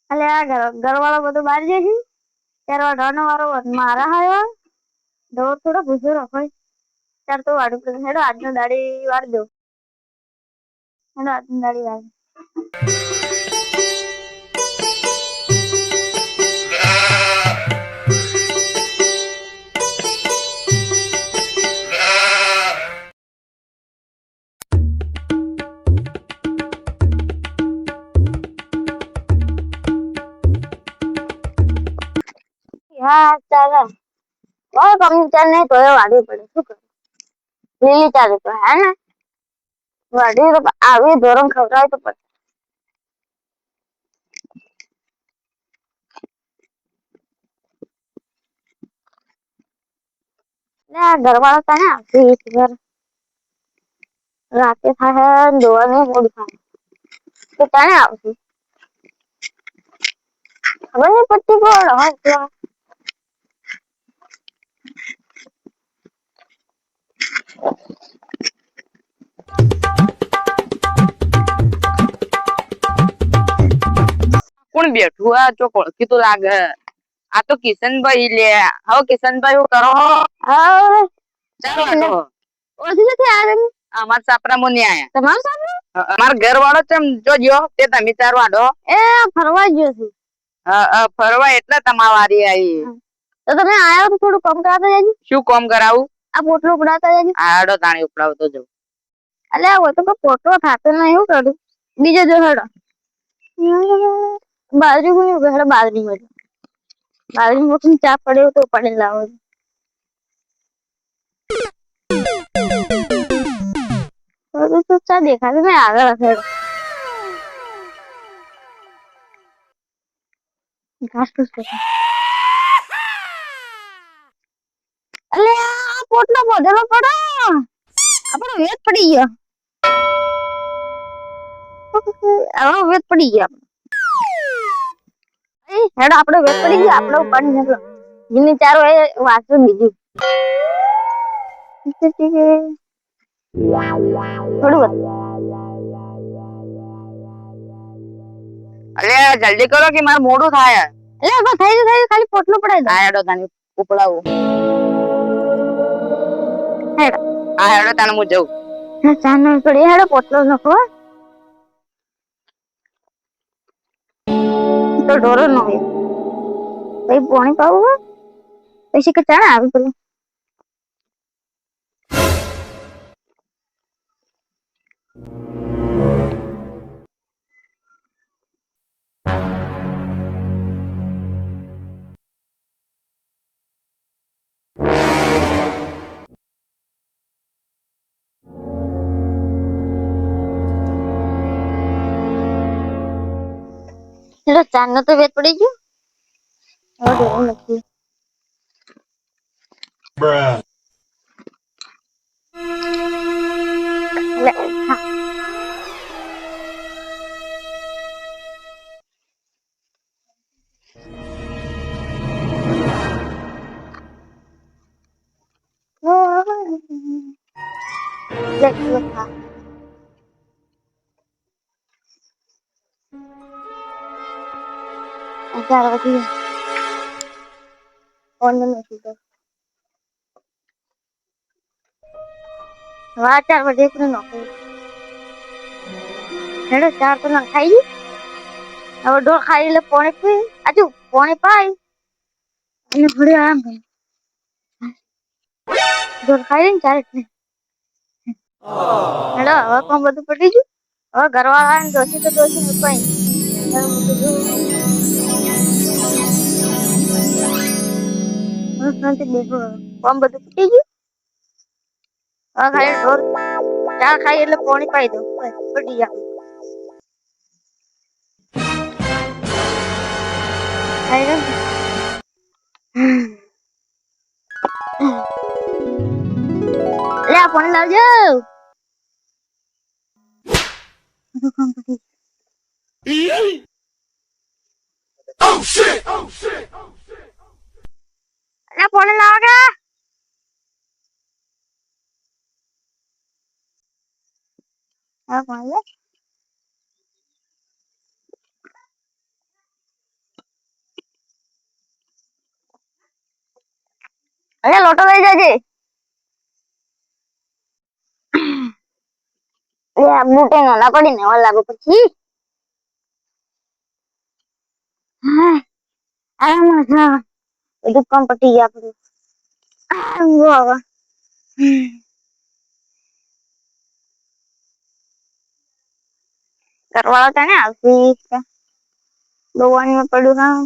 અલે આ ઘરવાળો બધું બહાર જાય છે ત્યારે વાળવાનો વારો મારા હાયો દોર થોડો ગુજરો હોય ત્યારે તો વાડું હેડો આજનો દાડી વાર દો હેડો આજનો દાડી વાર હા ચાલે કોઈ કમી ચાલ નહીં તો વાડવી પડે શું કરું લીલી ચાલે તો હે ને વાડવી તો આવી ધોરણ ખવડાવે તો પડે ઘરવાળો તને આવતી ઘર રાતે થાય દોવાનું મોડું થાય તો તને આવશે ખબર નહીં પડતી કોણ હોય કોણ બેઠું આ ચોક ઓળખી તો લાગે આ તો કિશનભાઈ લે હવે કિશનભાઈ હું કરો હવે ચાલો ઓછી નથી આ અમાર સાપરા મુનિ આયા તમારું સામે અમાર ઘર વાળો ચમ જોજો તે તમે ચાર વાડો એ ફરવા ગયો છે ફરવા એટલે તમારી વારી આવી તો તમે આયા તો થોડું કામ કરાવતા જજો શું કામ કરાવું આ પોટલો ઉપડાવતા જજો આડો તાણી ઉપડાવતો જઉં અલ્યા वो तो પોટલો થાતો નહીં હું કરું બીજો જો હેડો બાજરી હું હેડો બાજરી મોટી ચા પડ્યો તો પડે લાવો તો ચા દેખાતી નહીં આગળ હેડો ઘાસ ફૂસ અલ્યા પોટલો બોધેલો પડો આપણો વેત પડી ગયો હવે વેત પડી ગયા હેડો આપણો વેત પડી ગયો આપણો પાણી નીકળો જીની ચારો એ વાંચો બીજું થોડું અલે જલ્દી કરો કે માર મોડું થાય એટલે બસ થઈ ગયું ખાલી પોટલો પડાઈ દો હેડો તાણી ઉપડાવું હેડો હેડો તાણે હું જઉં ચા નહીં પડી હેડો પોટલો નખો તો ઢોરો નો હોય પછી પાણી પાવું પછી કે ચા આવી પેલું હેડો ચા નો તો વેત પડી ગયો હવે ઢોરો નથી Bruh. લે હા લે હા ચાર વાગી ફોન નથી તો હા 4 વાગે એકને નોકરી હેડો 4 તો ના ખાઈ હવે ઢોર ખાઈ એટલે પાણી પી આજુ પાણી પાઈ અને ઘડી આરામ કરી ઢોર ખાઈ ને 4 એટલે હેડો હવે કોમ બધું પટી ગયું હવે ઘરવાળા ને દોશી તો દોશી મુકાઈ કોમ બધું પટી ગયું હવે ખાલી ઢોર ચા ખાઈ એટલે પાણી પાઈ દો બસ પટી ગયા લે આ પાણી લાવજો Oh shit! Oh shit! લે પાણી લાવો કે હા પાણી લે અરે લોટો લઈ જજે એ આ બૂટે ના પડીને ઓલ લાગુ પછી હા આરામ થા બધું કામ પતી ગયા આપણું ઊંઘો હવે કરવાળો તને આવતી દોવાની પડ્યું હા